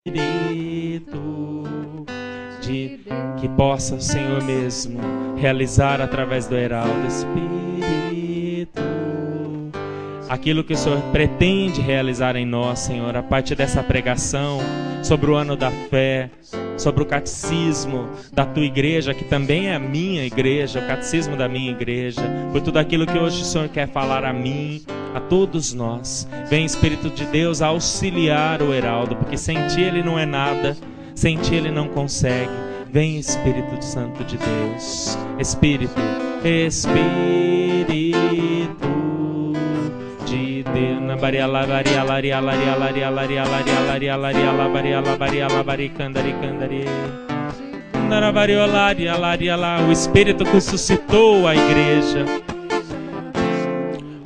Espírito que possa, Senhor mesmo, realizar através do Heraldo, Espírito, aquilo que o Senhor pretende realizar em nós, Senhor, a partir dessa pregação sobre o ano da fé, sobre o catecismo da tua igreja, que também é a minha igreja, o catecismo da minha igreja, por tudo aquilo que hoje o Senhor quer falar a mim, a todos nós. Vem, Espírito de Deus, auxiliar o Heraldo, porque sem ti ele não é nada, sem ti ele não consegue. Vem, Espírito Santo de Deus, Espírito de Deus, na baria la baria laria laria laria laria laria laria laria la baria la baria la baricandari candari, na baria laria laria lá, o Espírito que suscitou a igreja,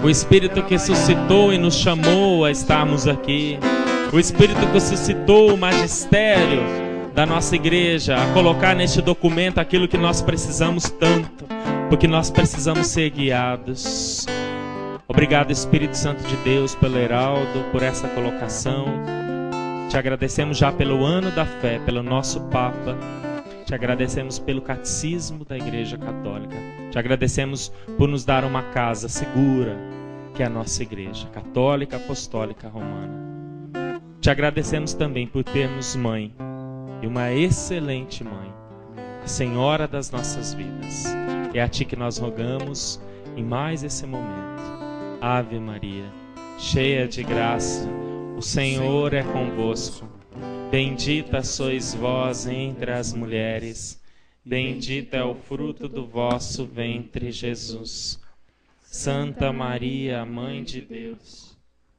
o Espírito que suscitou e nos chamou a estarmos aqui, o Espírito que suscitou o magistério da nossa igreja a colocar neste documento aquilo que nós precisamos tanto, porque nós precisamos ser guiados. Obrigado, Espírito Santo de Deus, pelo Heraldo, por essa colocação. Te agradecemos já pelo ano da fé, pelo nosso Papa. Te agradecemos pelo catecismo da Igreja Católica. Te agradecemos por nos dar uma casa segura, que é a nossa igreja católica, apostólica, romana. Te agradecemos também por termos mãe, e uma excelente mãe, a Senhora das nossas vidas. É a ti que nós rogamos em mais esse momento. Ave Maria, cheia de graça, o Senhor é convosco. Bendita sois vós entre as mulheres, bendito é o fruto do vosso ventre, Jesus. Santa Maria, Mãe de Deus,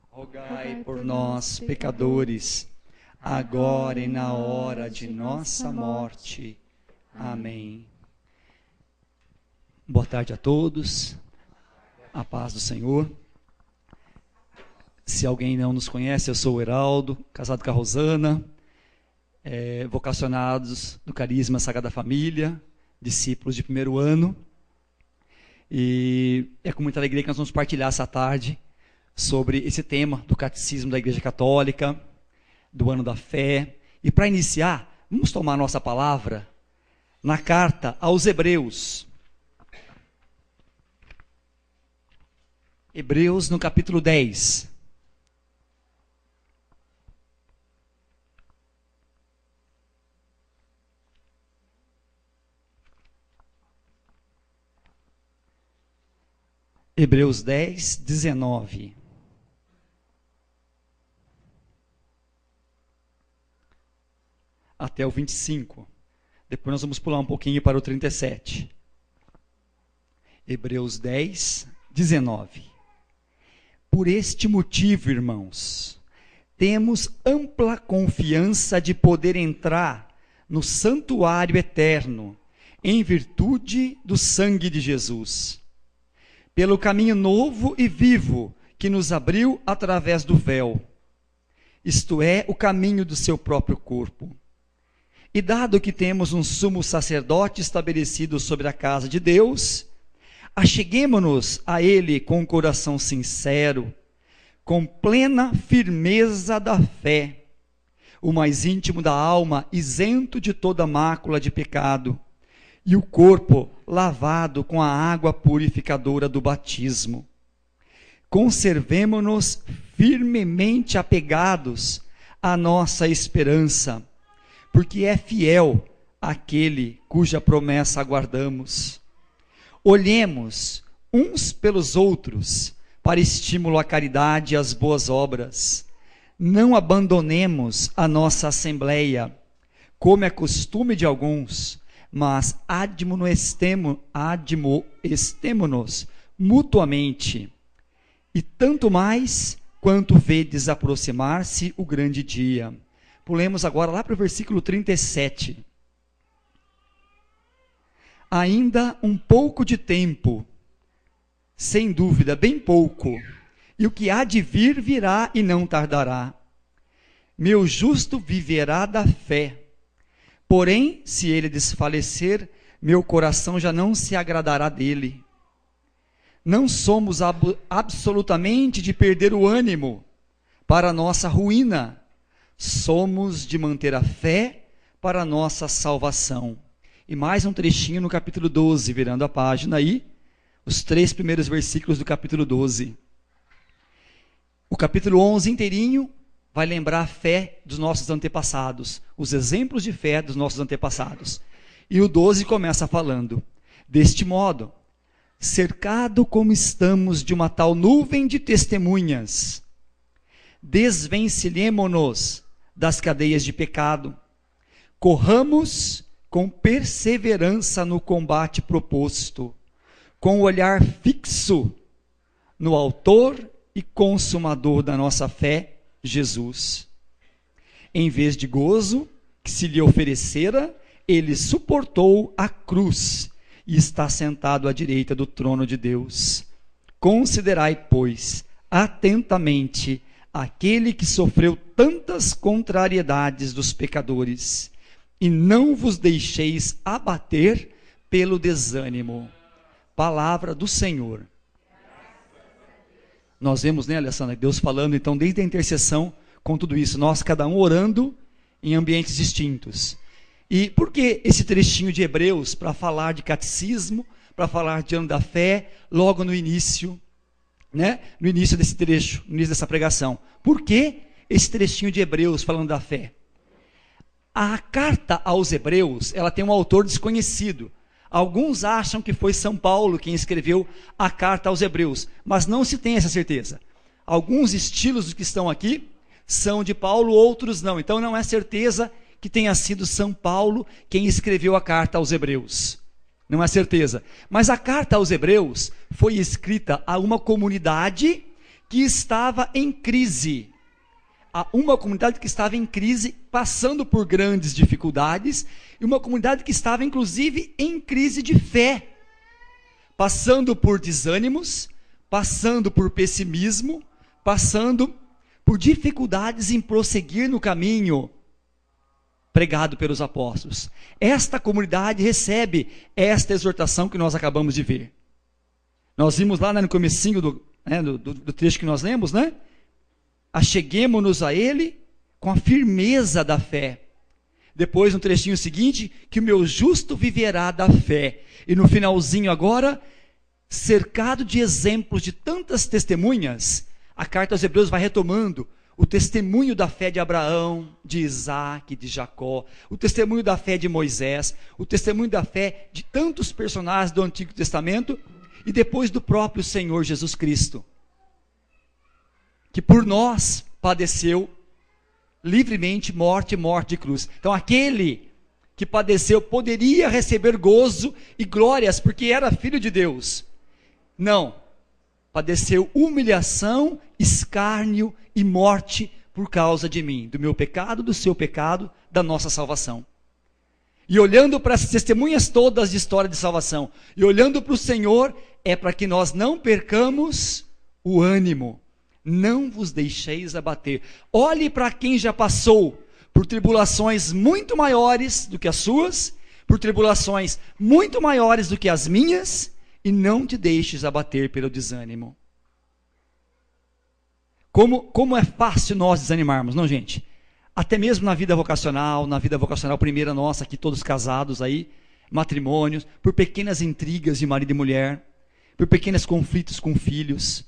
rogai por nós, pecadores, agora e na hora de nossa morte. Amém. Boa tarde a todos. A paz do Senhor. Se alguém não nos conhece, eu sou o Heraldo, casado com a Rosana, vocacionados do Carisma Sagrada Família, discípulos de primeiro ano. E é com muita alegria que nós vamos partilhar essa tarde sobre esse tema do Catecismo da Igreja Católica, do ano da fé. E para iniciar, vamos tomar a nossa palavra na carta aos Hebreus. Hebreus no capítulo 10. Hebreus 10, 19. Até o 25. Depois nós vamos pular um pouquinho para o 37. Hebreus 10, 19. Por este motivo, irmãos, temos ampla confiança de poder entrar no santuário eterno, em virtude do sangue de Jesus, pelo caminho novo e vivo que nos abriu através do véu, isto é, o caminho do seu próprio corpo. E dado que temos um sumo sacerdote estabelecido sobre a casa de Deus, acheguemo-nos a ele com um coração sincero, com plena firmeza da fé, o mais íntimo da alma, isento de toda mácula de pecado, e o corpo lavado com a água purificadora do batismo. Conservemo-nos firmemente apegados à nossa esperança, porque é fiel aquele cuja promessa aguardamos. Olhemos uns pelos outros para estímulo à caridade e às boas obras. Não abandonemos a nossa assembleia, como é costume de alguns, mas admoestemo-nos mutuamente, e tanto mais quanto vedes aproximar-se o grande dia. Pulemos agora lá para o versículo 37. Ainda um pouco de tempo, sem dúvida, bem pouco, e o que há de vir virá e não tardará. Meu justo viverá da fé. Porém, se ele desfalecer, meu coração já não se agradará dele. Não somos absolutamente de perder o ânimo para a nossa ruína, somos de manter a fé para a nossa salvação. E mais um trechinho no capítulo 12, virando a página aí, os 3 primeiros versículos do capítulo 12. O capítulo 11 inteirinho vai lembrar a fé dos nossos antepassados, os exemplos de fé dos nossos antepassados. E o 12 começa falando: deste modo, cercado como estamos de uma tal nuvem de testemunhas, desvencilhemo-nos das cadeias de pecado, corramos com perseverança no combate proposto, com o olhar fixo no autor e consumador da nossa fé, Jesus. Em vez de gozo que se lhe oferecera, ele suportou a cruz e está sentado à direita do trono de Deus. Considerai, pois, atentamente aquele que sofreu tantas contrariedades dos pecadores, e não vos deixeis abater pelo desânimo. Palavra do Senhor. Nós vemos, né, Alessandra, Deus falando então desde a intercessão com tudo isso, nós cada um orando em ambientes distintos. E por que esse trechinho de Hebreus para falar de catecismo, para falar de ano da fé, logo no início, né, no início desse trecho, no início dessa pregação? Por que esse trechinho de Hebreus falando da fé? A carta aos Hebreus, ela tem um autor desconhecido. Alguns acham que foi São Paulo quem escreveu a carta aos Hebreus, mas não se tem essa certeza. Alguns estilos que estão aqui são de Paulo, outros não. Então não é certeza que tenha sido São Paulo quem escreveu a carta aos Hebreus. Não é certeza. Mas a carta aos Hebreus foi escrita a uma comunidade que estava em crise. A uma comunidade que estava em crise, passando por grandes dificuldades, e uma comunidade que estava inclusive em crise de fé, passando por desânimos, passando por pessimismo, passando por dificuldades em prosseguir no caminho pregado pelos apóstolos. Esta comunidade recebe esta exortação que nós acabamos de ver. Nós vimos lá no comecinho do trecho que nós lemos, né? Acheguemo-nos a Ele com a firmeza da fé. Depois, no trechinho seguinte, que o meu justo viverá da fé. E no finalzinho agora, cercado de exemplos de tantas testemunhas, a carta aos Hebreus vai retomando o testemunho da fé de Abraão, de Isaac, de Jacó, o testemunho da fé de Moisés, o testemunho da fé de tantos personagens do Antigo Testamento, e depois do próprio Senhor Jesus Cristo, que por nós padeceu livremente morte de cruz. Então aquele que padeceu poderia receber gozo e glórias porque era filho de Deus. Não, padeceu humilhação, escárnio e morte por causa de mim, do meu pecado, do seu pecado, da nossa salvação. E olhando para essas testemunhas todas de história de salvação, e olhando para o Senhor, é para que nós não percamos o ânimo. Não vos deixeis abater. Olhe para quem já passou por tribulações muito maiores do que as suas, por tribulações muito maiores do que as minhas, e não te deixes abater pelo desânimo. Como é fácil nós desanimarmos, não, gente? Até mesmo na vida vocacional primeira nossa, aqui todos casados aí, matrimônios, por pequenas intrigas de marido e mulher, por pequenos conflitos com filhos,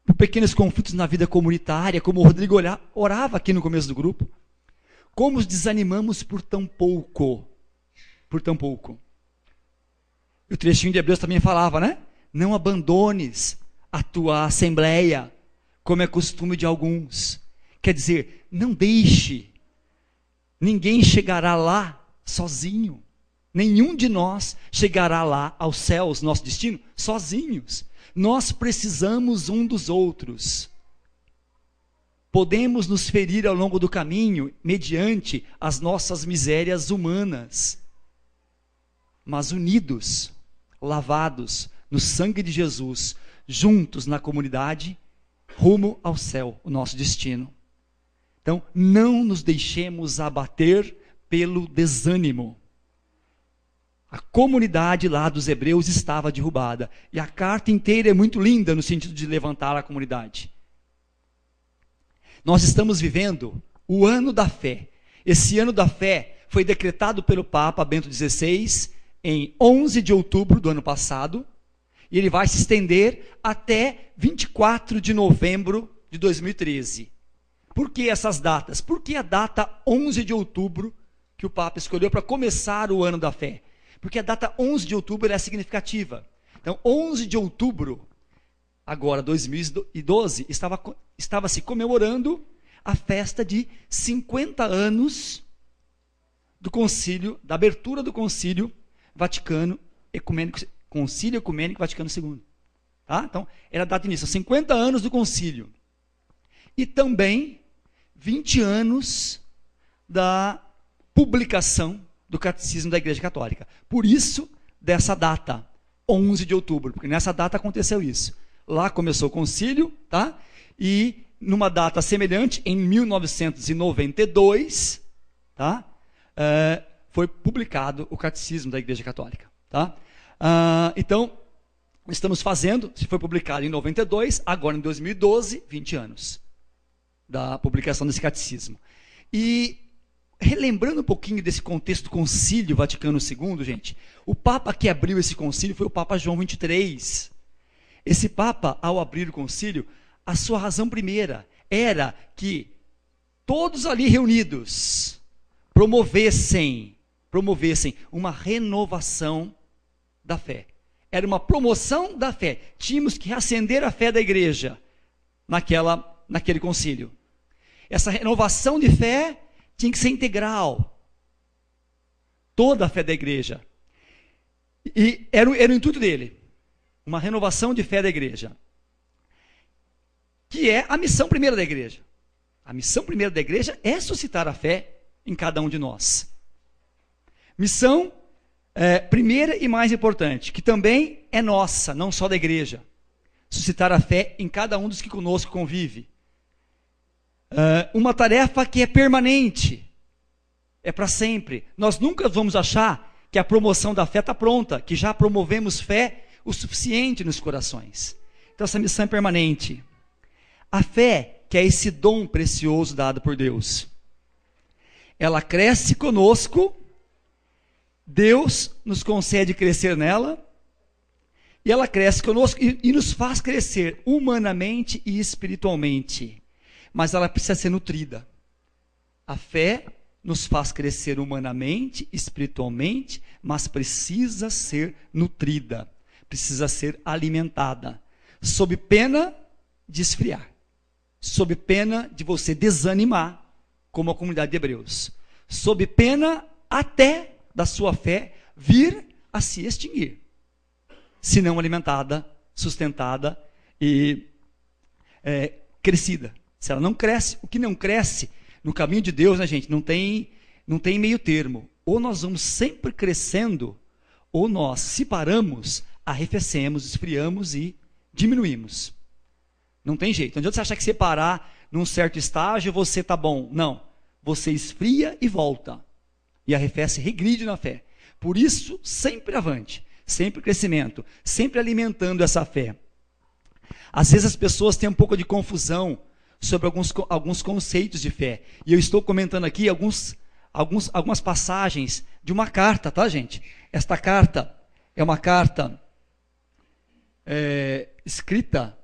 por pequenos conflitos na vida comunitária, como o Rodrigo orava aqui no começo do grupo. Como os desanimamos por tão pouco. Por tão pouco. E o trechinho de Hebreus também falava, né? Não abandones a tua assembleia, como é costume de alguns. Quer dizer, não deixe. Ninguém chegará lá sozinho. Nenhum de nós chegará lá aos céus, nosso destino, sozinhos. Nós precisamos um dos outros. Podemos nos ferir ao longo do caminho, mediante as nossas misérias humanas. Mas unidos, lavados no sangue de Jesus, juntos na comunidade, rumo ao céu, o nosso destino. Então, não nos deixemos abater pelo desânimo. A comunidade lá dos Hebreus estava derrubada. E a carta inteira é muito linda no sentido de levantar a comunidade. Nós estamos vivendo o ano da fé. Esse ano da fé foi decretado pelo Papa Bento XVI em 11 de outubro do ano passado, e ele vai se estender até 24 de novembro de 2013. Por que essas datas? Por que a data 11 de outubro que o Papa escolheu para começar o ano da fé? Porque a data 11 de outubro é significativa. Então, 11 de outubro, agora 2012, estava se comemorando a festa de 50 anos do concílio, da abertura do Concílio Vaticano Ecumênico, Concílio Ecumênico Vaticano II. Tá? Então, era a data de início, 50 anos do concílio. E também 20 anos da publicação do Catecismo da Igreja Católica. Por isso, dessa data, 11 de outubro, porque nessa data aconteceu isso. Lá começou o concílio, tá? E numa data semelhante, em 1992, tá? Foi publicado o Catecismo da Igreja Católica. Tá? Então, estamos fazendo, se foi publicado em 92, agora em 2012, 20 anos da publicação desse catecismo. E, relembrando um pouquinho desse contexto do Concílio Vaticano II, gente, o Papa que abriu esse concílio foi o Papa João XXIII. Esse Papa, ao abrir o concílio, a sua razão primeira era que todos ali reunidos promovessem uma renovação da fé. Era uma promoção da fé. Tínhamos que reacender a fé da igreja naquele concílio. Essa renovação de fé tinha que ser integral. Toda a fé da igreja. E era o intuito dele. Uma renovação de fé da igreja. Que é a missão primeira da igreja. A missão primeira da igreja é suscitar a fé em cada um de nós. Missão primeira e mais importante, que também é nossa, não só da igreja. Suscitar a fé em cada um dos que conosco convive. Uma tarefa que é permanente, é para sempre. Nós nunca vamos achar que a promoção da fé está pronta, que já promovemos fé o suficiente nos corações. Então essa missão é permanente. A fé, que é esse dom precioso dado por Deus, ela cresce conosco, Deus nos concede crescer nela, e ela cresce conosco e nos faz crescer humanamente e espiritualmente. Mas ela precisa ser nutrida. A fé nos faz crescer humanamente, espiritualmente, mas precisa ser nutrida, precisa ser alimentada, sob pena de esfriar, sob pena de você desanimar, como a comunidade de Hebreus, sob pena até da sua fé vir a se extinguir, se não alimentada, sustentada e crescida. Se ela não cresce, o que não cresce no caminho de Deus, né, gente, não tem meio termo. Ou nós vamos sempre crescendo, ou nós, se paramos, arrefecemos, esfriamos e diminuímos. Não tem jeito. Não adianta você achar que você parar num certo estágio, você está bom. Não. Você esfria e volta. E arrefece, regride na fé. Por isso, sempre avante, sempre crescimento, sempre alimentando essa fé. Às vezes as pessoas têm um pouco de confusão sobre alguns conceitos de fé. E eu estou comentando aqui algumas passagens de uma carta, tá, gente? Esta carta é uma carta escrita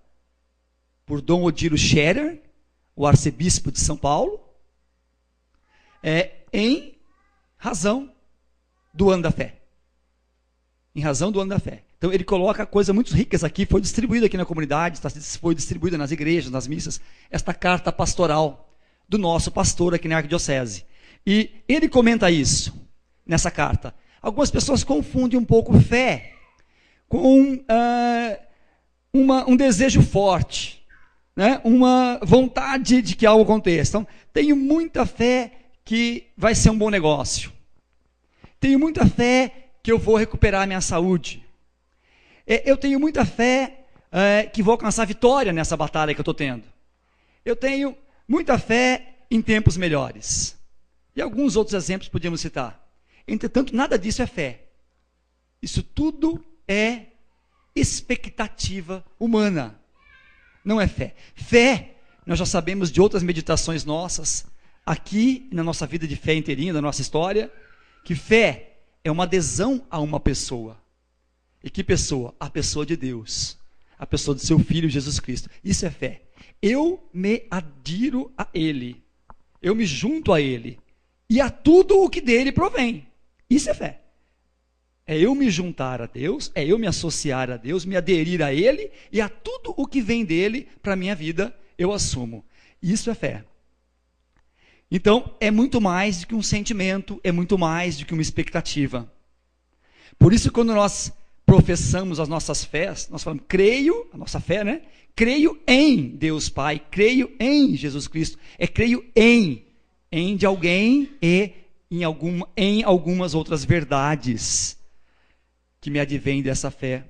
por Dom Odilo Scherer, o arcebispo de São Paulo, em razão do ano da fé. Em razão do ano da fé. Então ele coloca coisas muito ricas aqui, foi distribuída aqui na comunidade, foi distribuída nas igrejas, nas missas, esta carta pastoral do nosso pastor aqui na Arquidiocese. E ele comenta isso, nessa carta. Algumas pessoas confundem um pouco fé com um desejo forte, né? Uma vontade de que algo aconteça. Então, tenho muita fé que vai ser um bom negócio. Tenho muita fé que eu vou recuperar a minha saúde. Eu tenho muita fé que vou alcançar vitória nessa batalha que eu estou tendo. Eu tenho muita fé em tempos melhores. E alguns outros exemplos podíamos citar. Entretanto, nada disso é fé. Isso tudo é expectativa humana. Não é fé. Fé, nós já sabemos de outras meditações nossas, aqui na nossa vida de fé inteirinha, da nossa história, que fé é uma adesão a uma pessoa. E que pessoa? A pessoa de Deus. A pessoa do seu Filho Jesus Cristo. Isso é fé. Eu me adiro a Ele. Eu me junto a Ele. E a tudo o que dele provém. Isso é fé. É eu me juntar a Deus, é eu me associar a Deus, me aderir a Ele, e a tudo o que vem dele para a minha vida, eu assumo. Isso é fé. Então, é muito mais do que um sentimento, é muito mais do que uma expectativa. Por isso, quando nós professamos as nossas fés, nós falamos, creio, a nossa fé, né? Creio em Deus Pai, creio em Jesus Cristo, creio em de alguém e em algumas outras verdades que me advêm dessa fé.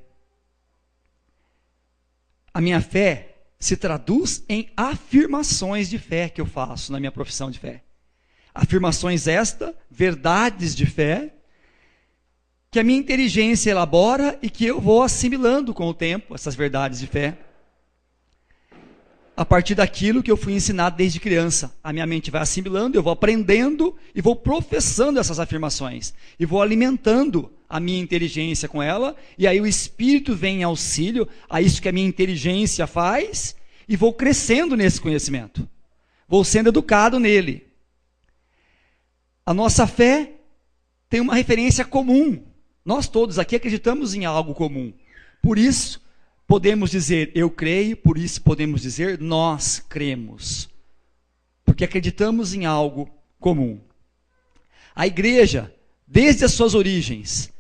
A minha fé se traduz em afirmações de fé que eu faço na minha profissão de fé. Afirmações verdades de fé, que a minha inteligência elabora e que eu vou assimilando com o tempo, essas verdades de fé, a partir daquilo que eu fui ensinado desde criança. A minha mente vai assimilando, eu vou aprendendo e vou professando essas afirmações. E vou alimentando a minha inteligência com ela, e aí o Espírito vem em auxílio a isso que a minha inteligência faz, e vou crescendo nesse conhecimento. Vou sendo educado nele. A nossa fé tem uma referência comum. Nós todos aqui acreditamos em algo comum. Por isso, podemos dizer, eu creio, por isso podemos dizer, nós cremos. Porque acreditamos em algo comum. A igreja, desde as suas origens,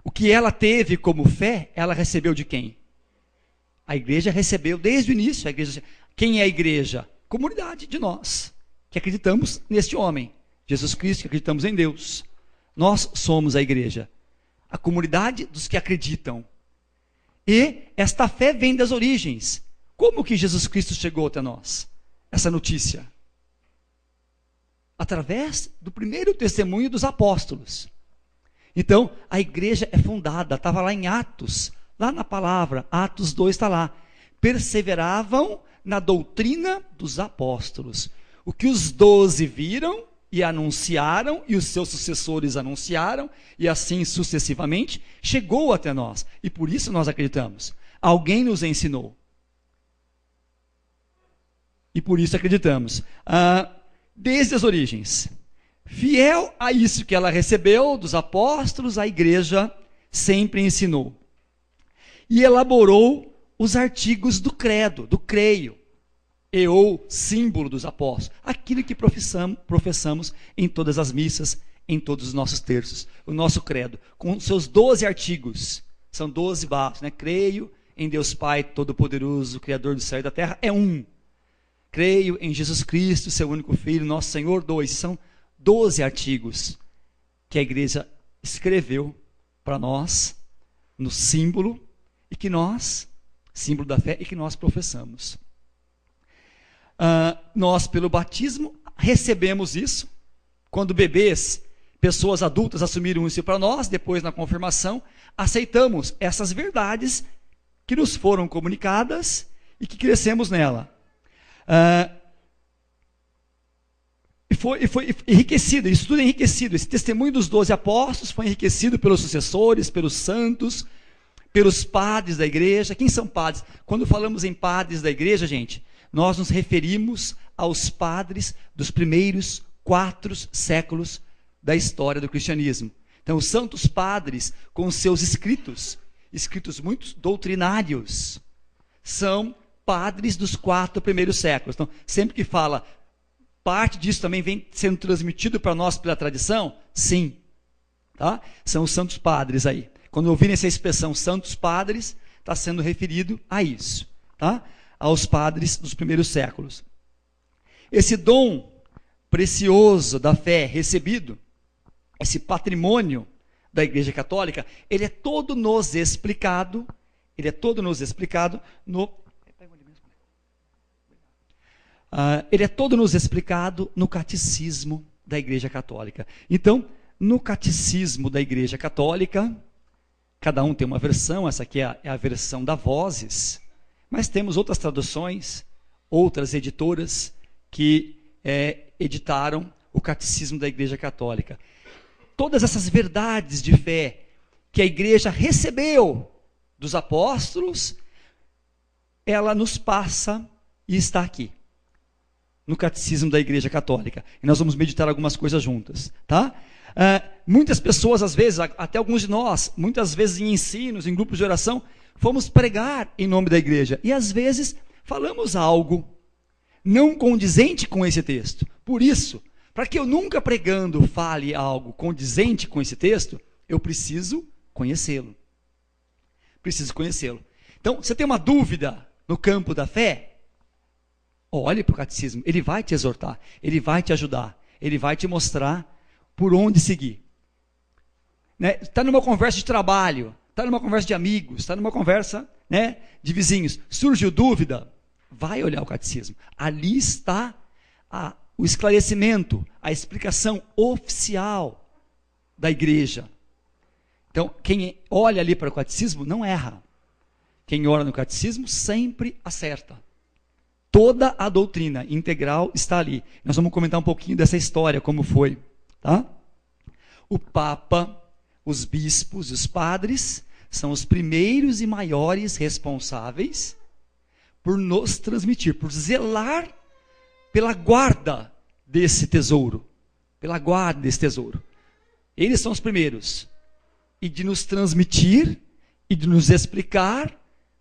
o que ela teve como fé, ela recebeu de quem? A igreja recebeu desde o início. Quem é a igreja? Comunidade de nós, que acreditamos neste homem, Jesus Cristo, que acreditamos em Deus. Nós somos a igreja. A comunidade dos que acreditam. E esta fé vem das origens. Como que Jesus Cristo chegou até nós? Essa notícia. Através do primeiro testemunho dos apóstolos. Então, a igreja é fundada, estava lá em Atos, lá na palavra, Atos 2 está lá. Perseveravam na doutrina dos apóstolos. O que os 12 viram e anunciaram, e os seus sucessores anunciaram, e assim sucessivamente, chegou até nós. E por isso nós acreditamos. Alguém nos ensinou. E por isso acreditamos. Desde as origens. Fiel a isso que ela recebeu dos apóstolos, a igreja sempre ensinou. E elaborou os artigos do credo, do creio. Ou símbolo dos apóstolos, aquilo que professamos em todas as missas, em todos os nossos terços, o nosso credo, com seus 12 artigos, são 12 bases, né? Creio em Deus Pai Todo-Poderoso, Criador do céu e da terra, é um. Creio em Jesus Cristo, seu único Filho, nosso Senhor, 2. São 12 artigos que a igreja escreveu para nós, no símbolo, e que nós, símbolo da fé, e que nós professamos. Nós, pelo batismo, recebemos isso. Quando bebês, pessoas adultas assumiram isso para nós, depois na confirmação, aceitamos essas verdades que nos foram comunicadas e que crescemos nela. E foi enriquecido, isso tudo é enriquecido. Esse testemunho dos 12 apóstolos foi enriquecido pelos sucessores, pelos santos, pelos padres da igreja. Quem são padres? Quando falamos em padres da igreja, gente, nós nos referimos aos padres dos primeiros 4 séculos da história do cristianismo. Então, os santos padres, com seus escritos muito doutrinários, são padres dos 4 primeiros séculos. Então, sempre que fala, parte disso também vem sendo transmitido para nós pela tradição? Sim. Tá? São os santos padres aí. Quando ouvirem essa expressão, santos padres, está sendo referido a isso. Tá? Aos padres dos primeiros séculos. Esse dom precioso da fé recebido, esse patrimônio da Igreja Católica, ele é todo nos explicado no catecismo da Igreja Católica. Então, no catecismo da Igreja Católica, cada um tem uma versão, essa aqui é a versão da Vozes, mas temos outras traduções, outras editoras que editaram o Catecismo da Igreja Católica. Todas essas verdades de fé que a igreja recebeu dos apóstolos, ela nos passa e está aqui, no Catecismo da Igreja Católica. E nós vamos meditar algumas coisas juntas, tá? Muitas pessoas, às vezes, até alguns de nós, muitas vezes em ensinos, em grupos de oração, fomos pregar em nome da igreja. E às vezes falamos algo não condizente com esse texto. Por isso, para que eu nunca pregando fale algo condizente com esse texto, eu preciso conhecê-lo. Preciso conhecê-lo. Então, você tem uma dúvida no campo da fé? Olhe para o catecismo, ele vai te exortar, ele vai te ajudar, ele vai te mostrar por onde seguir. Está numa conversa de trabalho, está numa conversa de amigos, está numa conversa, né, de vizinhos. Surgiu dúvida? Vai olhar o catecismo. Ali está o esclarecimento, a explicação oficial da igreja. Então, quem olha ali para o catecismo não erra. Quem ora no catecismo sempre acerta. Toda a doutrina integral está ali. Nós vamos comentar um pouquinho dessa história, como foi. Tá? O Papa, os bispos e os padres são os primeiros e maiores responsáveis por nos transmitir, por zelar pela guarda desse tesouro. Pela guarda desse tesouro. Eles são os primeiros. E de nos transmitir e de nos explicar,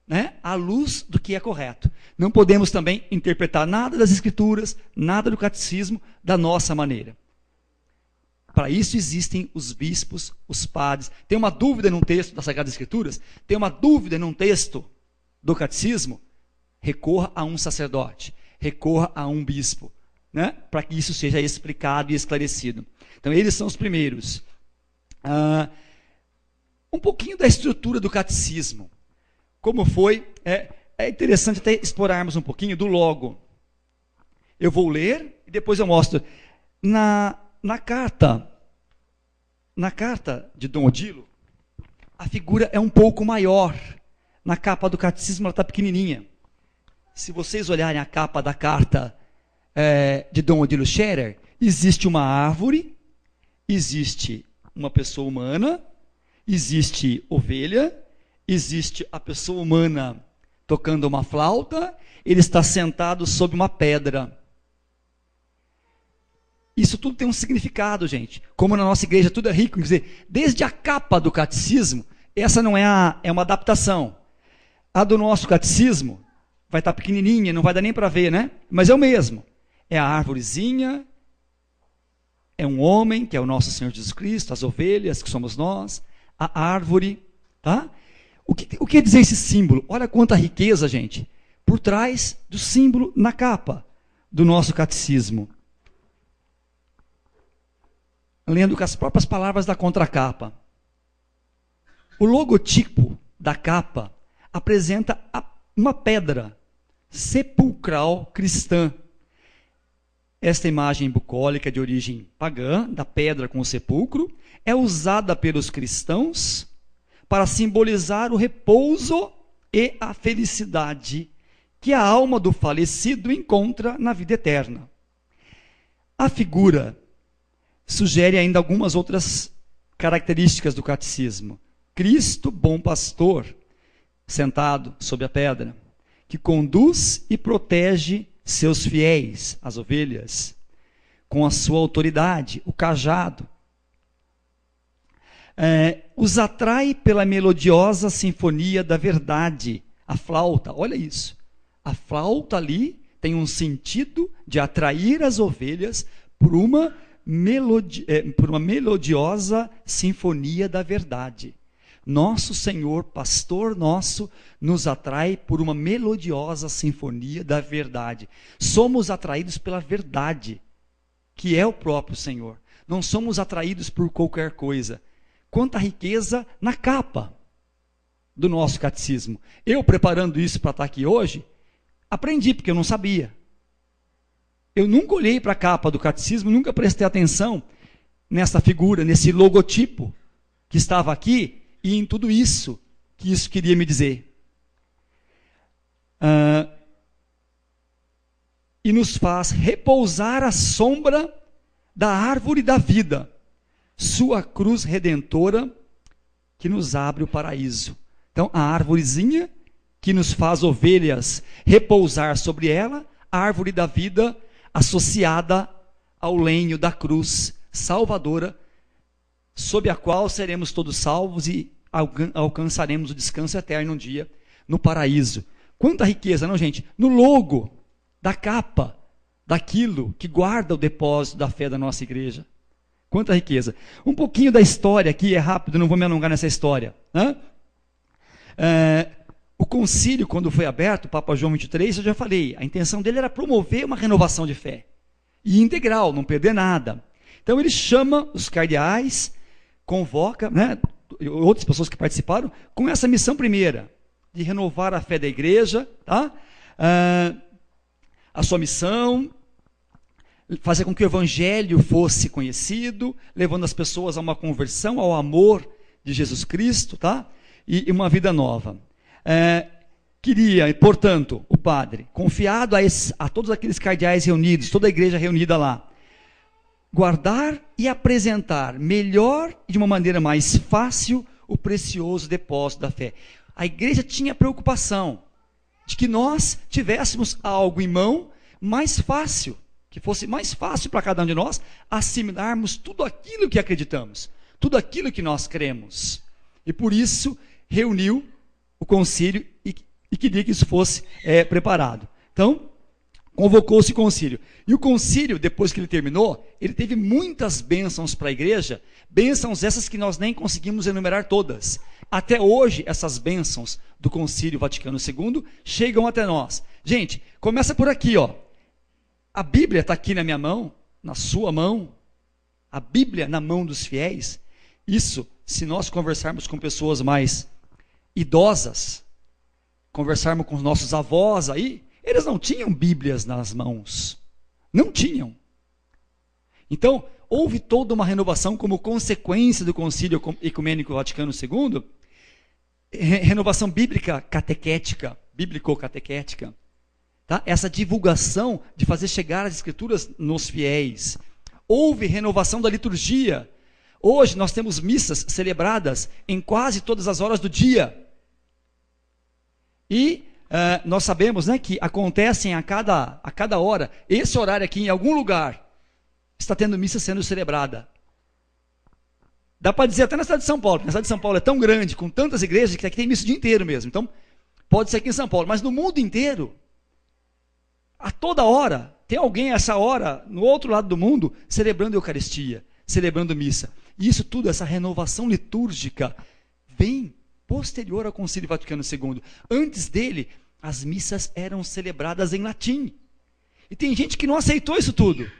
né, à luz do que é correto. Não podemos também interpretar nada das Escrituras, nada do catecismo, da nossa maneira. Para isso existem os bispos, os padres. Tem uma dúvida num texto das Sagradas Escrituras? Tem uma dúvida num texto do catecismo? Recorra a um sacerdote, recorra a um bispo, né, para que isso seja explicado e esclarecido. Então, eles são os primeiros. Um pouquinho da estrutura do catecismo. Como foi? É interessante até explorarmos um pouquinho do logo. Eu vou ler e depois eu mostro. Na carta de Dom Odilo, a figura é um pouco maior. Na capa do catecismo ela está pequenininha. Se vocês olharem a capa da carta de Dom Odilo Scherer, existe uma árvore, existe uma pessoa humana, existe ovelha, existe a pessoa humana tocando uma flauta, ele está sentado sob uma pedra. Isso tudo tem um significado, gente. Como na nossa igreja tudo é rico, quer dizer, desde a capa do catecismo, essa não é uma adaptação. A do nosso catecismo vai estar pequenininha, não vai dar nem para ver, né? Mas é o mesmo. É a árvorezinha, é um homem, que é o nosso Senhor Jesus Cristo, as ovelhas, que somos nós, a árvore, tá? O que quer dizer esse símbolo? Olha quanta riqueza, gente, por trás do símbolo na capa do nosso catecismo. Lendo com as próprias palavras da contracapa. O logotipo da capa apresenta uma pedra sepulcral cristã. Esta imagem bucólica de origem pagã, da pedra com o sepulcro, é usada pelos cristãos para simbolizar o repouso e a felicidade que a alma do falecido encontra na vida eterna. A figura sugere ainda algumas outras características do catecismo. Cristo, bom pastor, sentado sob a pedra, que conduz e protege seus fiéis, as ovelhas, com a sua autoridade, o cajado. Os atrai pela melodiosa sinfonia da verdade, a flauta, olha isso. A flauta ali tem um sentido de atrair as ovelhas por uma melodiosa sinfonia da verdade. Nosso Senhor, pastor nosso, nos atrai por uma melodiosa sinfonia da verdade. Somos atraídos pela verdade, que é o próprio Senhor. Não somos atraídos por qualquer coisa. Quanta riqueza na capa do nosso catecismo. Eu, preparando isso para estar aqui hoje, aprendi, porque eu não sabia. Eu nunca olhei para a capa do catecismo, nunca prestei atenção nessa figura, nesse logotipo que estava aqui, e em tudo isso que isso queria me dizer. e nos faz repousar à sombra da árvore da vida, sua cruz redentora que nos abre o paraíso. Então, a árvorezinha que nos faz ovelhas repousar sobre ela, a árvore da vida associada ao lenho da cruz salvadora, sob a qual seremos todos salvos e alcançaremos o descanso eterno um dia no paraíso. Quanta riqueza, não, gente? No logo da capa daquilo que guarda o depósito da fé da nossa igreja. Quanta riqueza. Um pouquinho da história aqui, é rápido, não vou me alongar nessa história, né? O concílio, quando foi aberto, o Papa João XXIII, eu já falei, a intenção dele era promover uma renovação de fé, e integral, não perder nada. Então ele chama os cardeais, convoca, né, outras pessoas que participaram, com essa missão primeira, de renovar a fé da igreja, tá? A sua missão, fazer com que o evangelho fosse conhecido, levando as pessoas a uma conversão, ao amor de Jesus Cristo, tá? E uma vida nova. Queria, portanto, o padre, confiado a todos aqueles cardeais reunidos, toda a igreja reunida lá, guardar e apresentar melhor e de uma maneira mais fácil o precioso depósito da fé. A igreja tinha preocupação de que nós tivéssemos algo em mão mais fácil, que fosse mais fácil para cada um de nós assimilarmos tudo aquilo que acreditamos, tudo aquilo que nós cremos. E por isso reuniu o concílio e queria que isso fosse preparado. Então, convocou-se o concílio. E o concílio, depois que ele terminou, ele teve muitas bênçãos para a igreja, bênçãos essas que nós nem conseguimos enumerar todas. Até hoje, essas bênçãos do Concílio Vaticano II chegam até nós. Gente, começa por aqui, ó. A Bíblia está aqui na minha mão, na sua mão, a Bíblia na mão dos fiéis. Isso, se nós conversarmos com pessoas mais idosas, conversarmos com os nossos avós aí, eles não tinham Bíblias nas mãos. Não tinham. Então, houve toda uma renovação como consequência do Concílio Ecumênico Vaticano II, renovação bíblica catequética, bíblico-catequética, tá? Essa divulgação de fazer chegar as Escrituras nos fiéis. Houve renovação da liturgia. Hoje nós temos missas celebradas em quase todas as horas do dia. E nós sabemos, né, que acontecem a cada hora, esse horário aqui em algum lugar, está tendo missa sendo celebrada. Dá para dizer até na cidade de São Paulo, porque a cidade de São Paulo é tão grande, com tantas igrejas, que aqui tem missa o dia inteiro mesmo. Então, pode ser aqui em São Paulo, mas no mundo inteiro, a toda hora, tem alguém a essa hora, no outro lado do mundo, celebrando a Eucaristia, celebrando missa. E isso tudo, essa renovação litúrgica, vem posterior ao Concílio Vaticano II. Antes dele, as missas eram celebradas em latim. E tem gente que não aceitou isso tudo.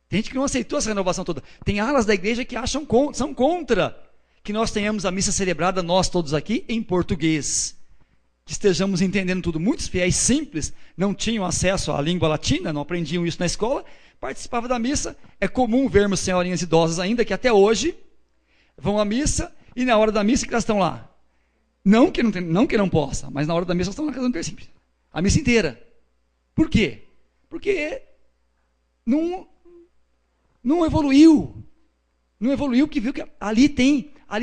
Tem gente que não aceitou essa renovação toda. Tem alas da igreja que são contra que nós tenhamos a missa celebrada, nós todos aqui, em português. Que estejamos entendendo tudo. Muitos fiéis simples não tinham acesso à língua latina, não aprendiam isso na escola, participavam da missa. É comum vermos senhorinhas idosas ainda, que até hoje vão à missa, e na hora da missa que elas estão lá. Não que não possa, mas na hora da missa elas estão na casa do terço. A missa inteira. Por quê? Porque não evoluiu. Não evoluiu, porque viu que ali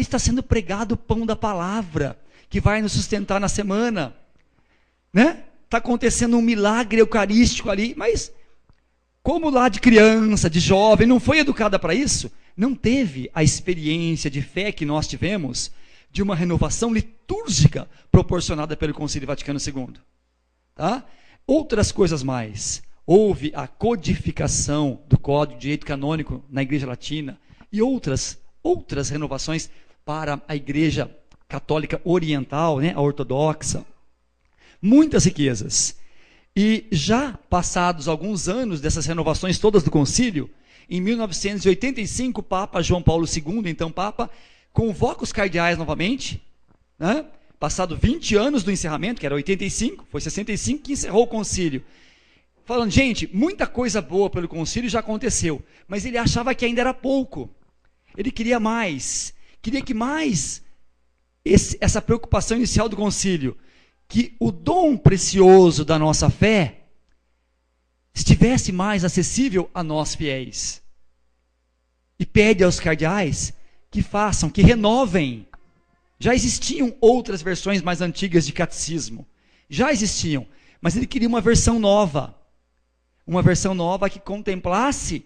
está sendo pregado o pão da palavra, que vai nos sustentar na semana. Né? Está acontecendo um milagre eucarístico ali, mas como lá de criança, de jovem, não foi educada para isso, não teve a experiência de fé que nós tivemos, de uma renovação litúrgica proporcionada pelo Concílio Vaticano II. Tá? Outras coisas mais. Houve a codificação do Código de Direito Canônico na Igreja Latina e outras renovações para a Igreja Católica Oriental, né, a ortodoxa. Muitas riquezas. E já passados alguns anos dessas renovações todas do concílio, em 1985, o Papa João Paulo II, então Papa, convoca os cardeais novamente, né? Passado 20 anos do encerramento, que era 85, foi 65 que encerrou o concílio, falando, gente, muita coisa boa pelo concílio já aconteceu, mas ele achava que ainda era pouco, ele queria que mais essa preocupação inicial do concílio, que o dom precioso da nossa fé estivesse mais acessível a nós fiéis. E pede aos cardeais que façam, que renovem. Já existiam outras versões mais antigas de catecismo. Já existiam, mas ele queria uma versão nova. Uma versão nova que contemplasse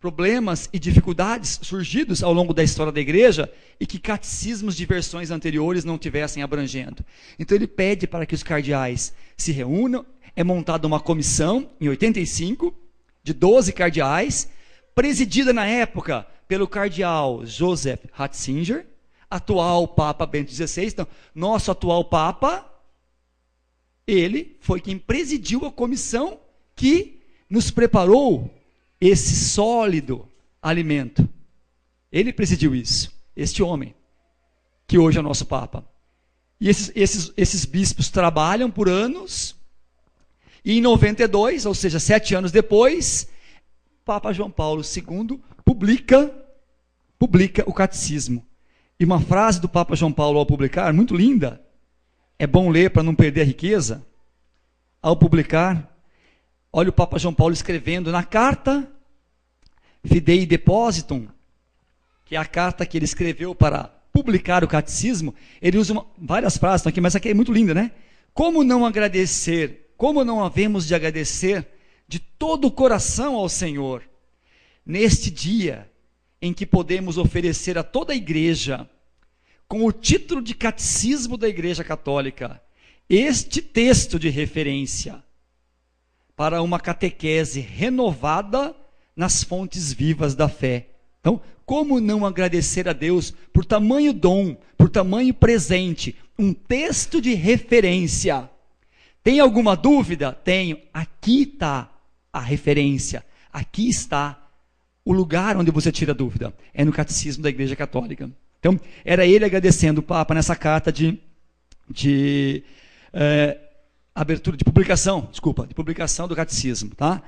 problemas e dificuldades surgidos ao longo da história da igreja e que catecismos de versões anteriores não tivessem abrangendo. Então ele pede para que os cardeais se reúnam. É montada uma comissão, em 85, de 12 cardeais, presidida na época pelo cardeal Joseph Ratzinger, atual Papa Bento XVI. Então, nosso atual Papa, ele foi quem presidiu a comissão que nos preparou esse sólido alimento. Ele presidiu isso, este homem, que hoje é o nosso Papa. E esses bispos trabalham por anos, e em 92, ou seja, 7 anos depois, Papa João Paulo II publica o catecismo. E uma frase do Papa João Paulo ao publicar, muito linda, é bom ler para não perder a riqueza. Ao publicar, olha o Papa João Paulo escrevendo na carta Fidei Depositum, que é a carta que ele escreveu para publicar o catecismo. Ele usa várias frases aqui, mas aqui é muito linda, né? Como não agradecer, como não havemos de agradecer de todo o coração ao Senhor, neste dia em que podemos oferecer a toda a igreja, com o título de Catecismo da Igreja Católica, este texto de referência para uma catequese renovada nas fontes vivas da fé. Então, como não agradecer a Deus por tamanho dom, por tamanho presente, um texto de referência? Tem alguma dúvida? Tenho. Aqui está a referência, aqui está o lugar onde você tira dúvida, é no Catecismo da Igreja Católica. Então, era ele agradecendo o Papa nessa carta de abertura, de publicação do Catecismo, tá?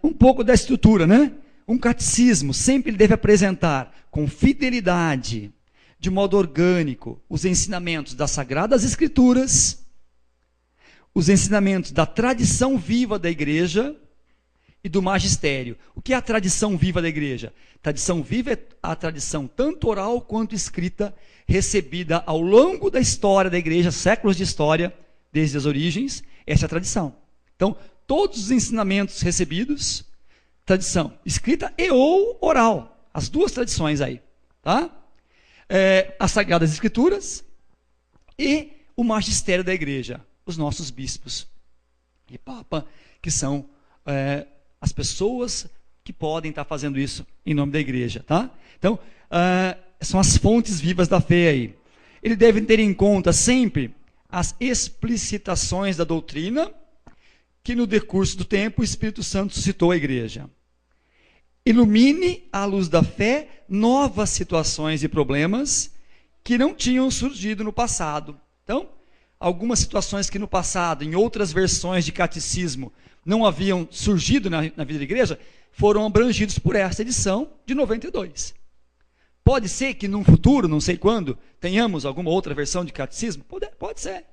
Um pouco da estrutura, né? Um catecismo sempre deve apresentar com fidelidade, de modo orgânico, os ensinamentos das Sagradas Escrituras, os ensinamentos da tradição viva da igreja e do magistério. O que é a tradição viva da igreja? Tradição viva é a tradição tanto oral quanto escrita, recebida ao longo da história da igreja, séculos de história, desde as origens. Essa é a tradição. Então, todos os ensinamentos recebidos, tradição escrita e ou oral, as duas tradições aí, tá? As Sagradas Escrituras e o magistério da igreja, os nossos bispos e Papa, que são as pessoas que podem estar fazendo isso em nome da igreja, tá? Então, são as fontes vivas da fé aí. Ele deve ter em conta sempre as explicitações da doutrina que no decurso do tempo o Espírito Santo suscitou à igreja. Ilumine, à luz da fé, novas situações e problemas que não tinham surgido no passado. Então, algumas situações que no passado, em outras versões de catecismo, não haviam surgido na vida da igreja, foram abrangidos por essa edição de 92. Pode ser que num futuro, não sei quando, tenhamos alguma outra versão de catecismo? Pode ser.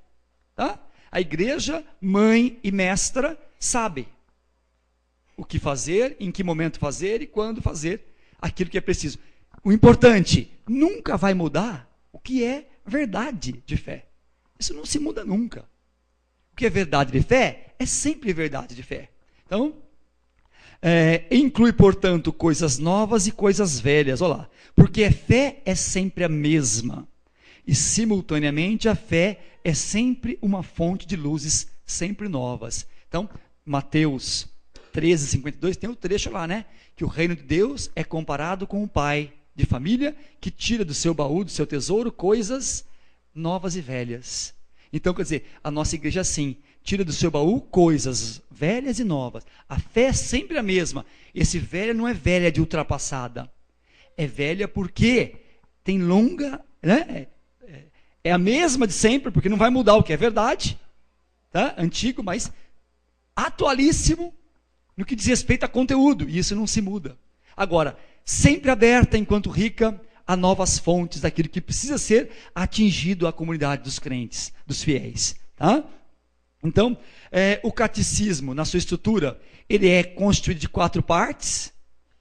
Tá? A igreja, mãe e mestra, sabe o que fazer, em que momento fazer e quando fazer aquilo que é preciso. O importante, nunca vai mudar o que é verdade de fé. Isso não se muda nunca. O que é verdade de fé é sempre verdade de fé. Então, inclui, portanto, coisas novas e coisas velhas. Olha lá. Porque a fé é sempre a mesma. E, simultaneamente, a fé é sempre uma fonte de luzes sempre novas. Então, Mateus 13:52, tem o trecho lá, né? Que o reino de Deus é comparado com um pai de família que tira do seu baú, do seu tesouro, coisas novas e velhas. Então, quer dizer, a nossa igreja assim, tira do seu baú coisas velhas e novas. A fé é sempre a mesma. Esse velha não é velha de ultrapassada. É velha porque tem longa, né? É a mesma de sempre, porque não vai mudar o que é verdade, tá? Antigo, mas atualíssimo no que diz respeito a conteúdo, e isso não se muda. Agora, sempre aberta enquanto rica a novas fontes daquilo que precisa ser atingido à comunidade dos crentes, dos fiéis, tá? Então, o catecismo, na sua estrutura, ele é constituído de 4 partes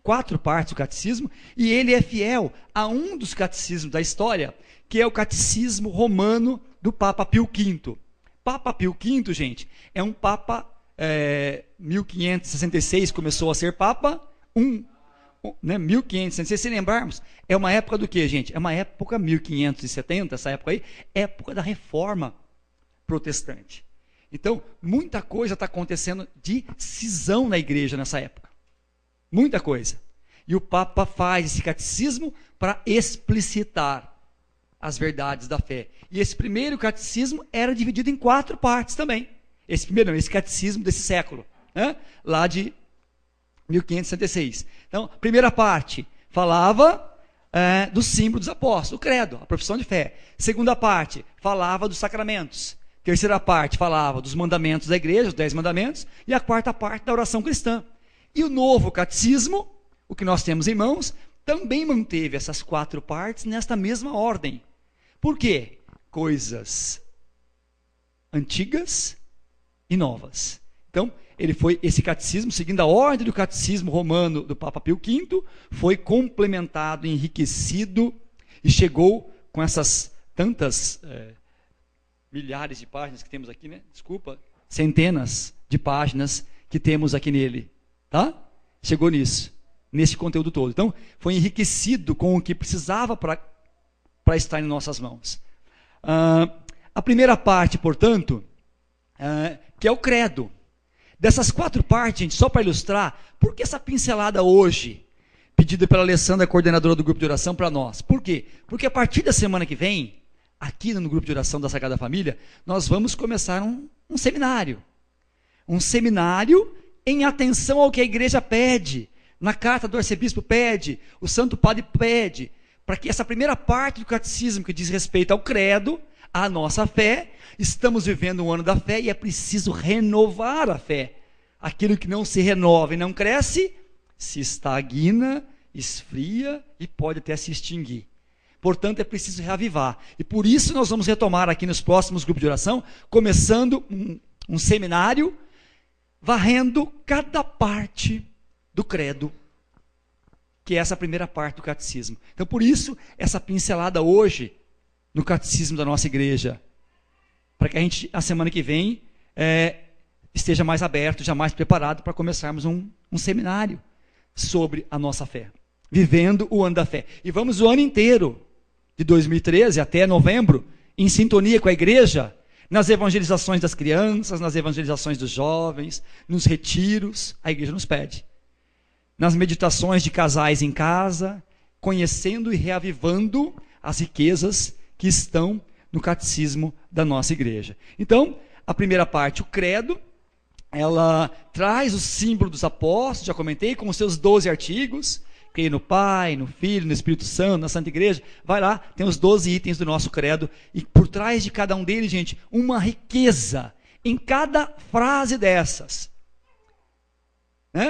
o catecismo, e ele é fiel a um dos catecismos da história, que é o catecismo romano do Papa Pio V. Papa Pio V, gente, é um Papa, 1566 começou a ser Papa, 1566, se lembrarmos, é uma época do que, gente? É uma época 1570, essa época aí, época da Reforma Protestante. Então, muita coisa está acontecendo de cisão na igreja nessa época. Muita coisa. E o Papa faz esse catecismo para explicitar as verdades da fé. E esse primeiro catecismo era dividido em 4 partes também. Esse catecismo desse século, né? Lá de 1566. Então, primeira parte falava do símbolo dos apóstolos, o credo, a profissão de fé. Segunda parte falava dos sacramentos. Terceira parte falava dos mandamentos da igreja, os 10 mandamentos. E a quarta parte da oração cristã. E o novo catecismo, o que nós temos em mãos, também manteve essas 4 partes nesta mesma ordem. Por quê? Coisas antigas e novas. Então, esse catecismo, seguindo a ordem do catecismo romano do Papa Pio V, foi complementado, enriquecido e chegou com essas tantas milhares de páginas que temos aqui, né? Desculpa, centenas de páginas que temos aqui nele. Tá? Chegou nesse conteúdo todo. Então, foi enriquecido com o que precisava para estar em nossas mãos. A primeira parte, portanto, que é o credo. Dessas 4 partes, gente, só para ilustrar, por que essa pincelada hoje, pedida pela Alessandra, coordenadora do grupo de oração, para nós? Por quê? Porque a partir da semana que vem, aqui no grupo de oração da Sagrada Família, nós vamos começar um seminário. Um seminário em atenção ao que a igreja pede, na carta do arcebispo pede, o Santo Padre pede, para que essa primeira parte do catecismo que diz respeito ao credo, à nossa fé, estamos vivendo um ano da fé e é preciso renovar a fé. Aquilo que não se renova e não cresce, se estagna, esfria e pode até se extinguir. Portanto, é preciso reavivar. E por isso nós vamos retomar aqui nos próximos grupos de oração, começando um seminário, varrendo cada parte do credo, que é essa primeira parte do catecismo. Então, por isso, essa pincelada hoje no catecismo da nossa igreja, para que a gente, a semana que vem, esteja mais aberto, já mais preparado para começarmos um seminário sobre a nossa fé, vivendo o ano da fé. E vamos o ano inteiro, de 2013 até novembro, em sintonia com a igreja, nas evangelizações das crianças, nas evangelizações dos jovens, nos retiros, a igreja nos pede. Nas meditações de casais em casa, conhecendo e reavivando as riquezas que estão no catecismo da nossa igreja. Então, a primeira parte, o credo, ela traz o símbolo dos apóstolos, já comentei, com os seus 12 artigos, creio no Pai, no Filho, no Espírito Santo, na Santa Igreja. Vai lá, tem os 12 itens do nosso credo, e por trás de cada um deles, gente, uma riqueza em cada frase dessas.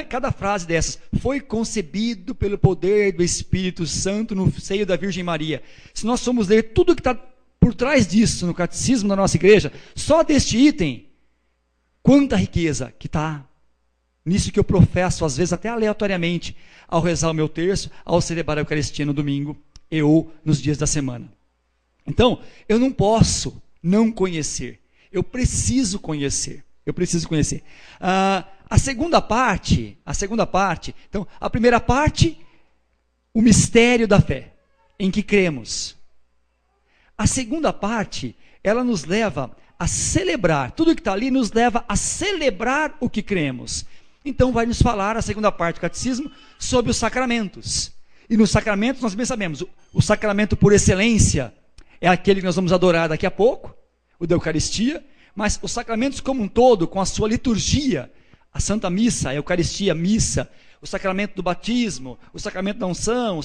Cada frase dessas foi concebido pelo poder do Espírito Santo no seio da Virgem Maria. Se nós formos ler tudo que está por trás disso no catecismo da nossa igreja, só deste item, quanta riqueza que está nisso que eu professo, às vezes até aleatoriamente, ao rezar o meu terço, ao celebrar a Eucaristia no domingo ou nos dias da semana. Então, eu não posso não conhecer, eu preciso conhecer. A segunda parte, então, a primeira parte, o mistério da fé, em que cremos. A segunda parte, ela nos leva a celebrar, tudo que está ali nos leva a celebrar o que cremos. Então vai nos falar, a segunda parte do catecismo, sobre os sacramentos. E nos sacramentos nós bem sabemos, o sacramento por excelência é aquele que nós vamos adorar daqui a pouco, o da Eucaristia, mas os sacramentos como um todo, com a sua liturgia, a Santa Missa, a Eucaristia, a Missa, o sacramento do batismo, o sacramento da unção,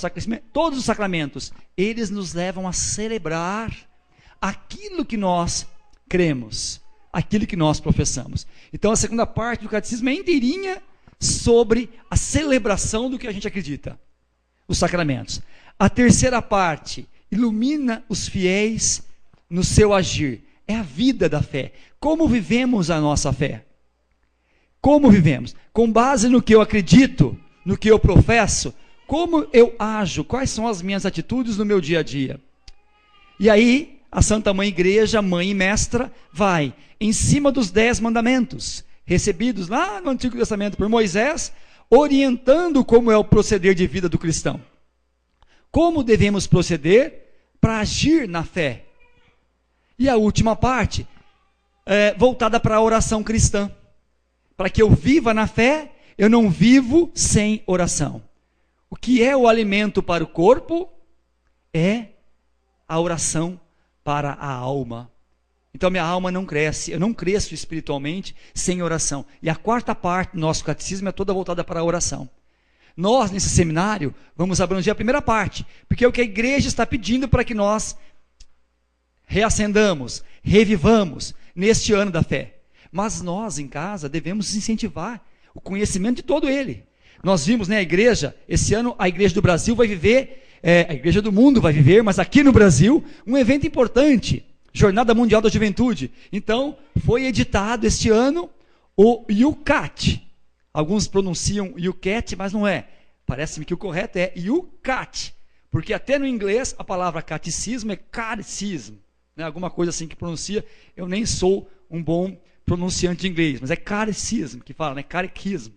todos os sacramentos, eles nos levam a celebrar aquilo que nós cremos, aquilo que nós professamos. Então a segunda parte do catecismo é inteirinha sobre a celebração do que a gente acredita, os sacramentos. A terceira parte ilumina os fiéis no seu agir. é a vida da fé. Como vivemos a nossa fé? Como vivemos? Com base no que eu acredito, no que eu professo, como eu ajo, quais são as minhas atitudes no meu dia a dia? E aí, a Santa Mãe Igreja, mãe e mestra, vai em cima dos 10 mandamentos, recebidos lá no Antigo Testamento por Moisés, orientando como é o proceder de vida do cristão. Como devemos proceder para agir na fé? E a última parte, voltada para a oração cristã. Para que eu viva na fé, eu não vivo sem oração. O que é o alimento para o corpo é a oração para a alma. Então minha alma não cresce, eu não cresço espiritualmente sem oração. E a quarta parte do nosso catecismo é toda voltada para a oração. Nós, nesse seminário, vamos abranger a primeira parte, porque é o que a igreja está pedindo para que nós reacendamos, revivamos neste ano da fé. Mas nós, em casa, devemos incentivar o conhecimento de todo ele. Nós vimos, a igreja, esse ano a igreja do Brasil vai viver, a igreja do mundo vai viver, mas aqui no Brasil, um evento importante, Jornada Mundial da Juventude. Então, foi editado este ano o YOUCAT. Alguns pronunciam YOUCAT, mas não é. Parece-me que o correto é YOUCAT, porque até no inglês a palavra catecismo é catecismo, alguma coisa assim que pronuncia. Eu nem sou um bom pronunciante de inglês, mas é catecismo que fala, catequismo,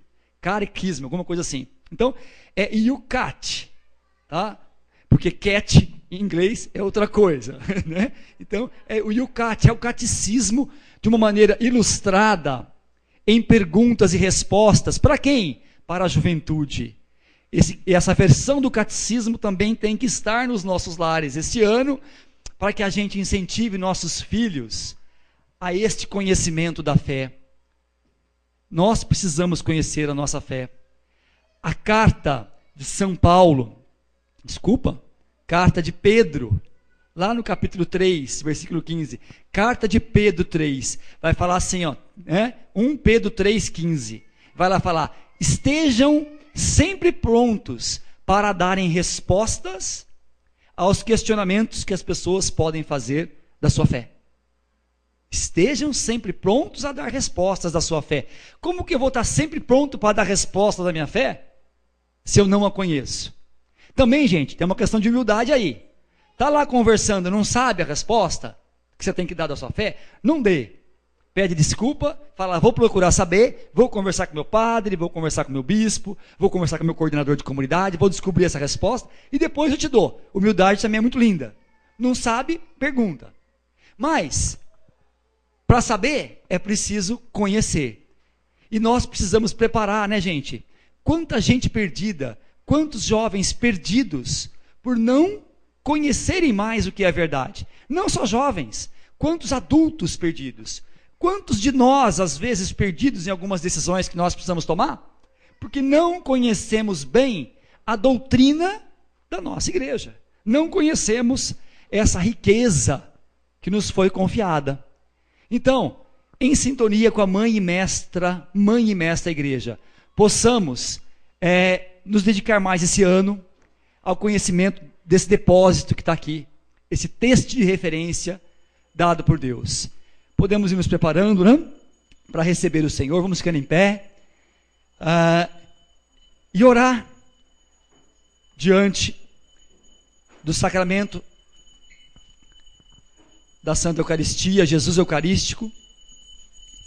alguma coisa assim. Então, é YOUCAT, tá? Porque cat em inglês é outra coisa, né? Então, o YOUCAT é o catecismo de uma maneira ilustrada, em perguntas e respostas. Para quem? Para a juventude. Essa versão do catecismo também tem que estar nos nossos lares este ano, para que a gente incentive nossos filhos a este conhecimento da fé. Nós precisamos conhecer a nossa fé. A carta de carta de Pedro, lá no capítulo 3, versículo 15, carta de Pedro 3, vai falar assim, 1 Pedro 3,15, vai lá falar: estejam sempre prontos para darem respostas aos questionamentos que as pessoas podem fazer da sua fé. Estejam sempre prontos a dar respostas da sua fé. Como que eu vou estar sempre pronto para dar resposta da minha fé, se eu não a conheço? Também, gente, tem uma questão de humildade aí. Está lá conversando, não sabe a resposta que você tem que dar da sua fé? Não dê. Pede desculpa, fala: vou procurar saber, vou conversar com meu padre, vou conversar com meu bispo, vou conversar com meu coordenador de comunidade, vou descobrir essa resposta e depois eu te dou. Humildade também é muito linda. Não sabe? Pergunta. Mas, para saber, é preciso conhecer. E nós precisamos preparar, gente? Quanta gente perdida, quantos jovens perdidos por não conhecerem mais o que é verdade. Não só jovens, quantos adultos perdidos. Quantos de nós, às vezes, perdidos em algumas decisões que nós precisamos tomar? Porque não conhecemos bem a doutrina da nossa igreja. Não conhecemos essa riqueza que nos foi confiada. Então, em sintonia com a mãe e mestra igreja, possamos nos dedicar mais esse ano ao conhecimento desse depósito que está aqui, esse texto de referência dado por Deus. Podemos ir nos preparando, para receber o Senhor. Vamos ficando em pé e orar diante do sacramento da Santa Eucaristia, Jesus Eucarístico,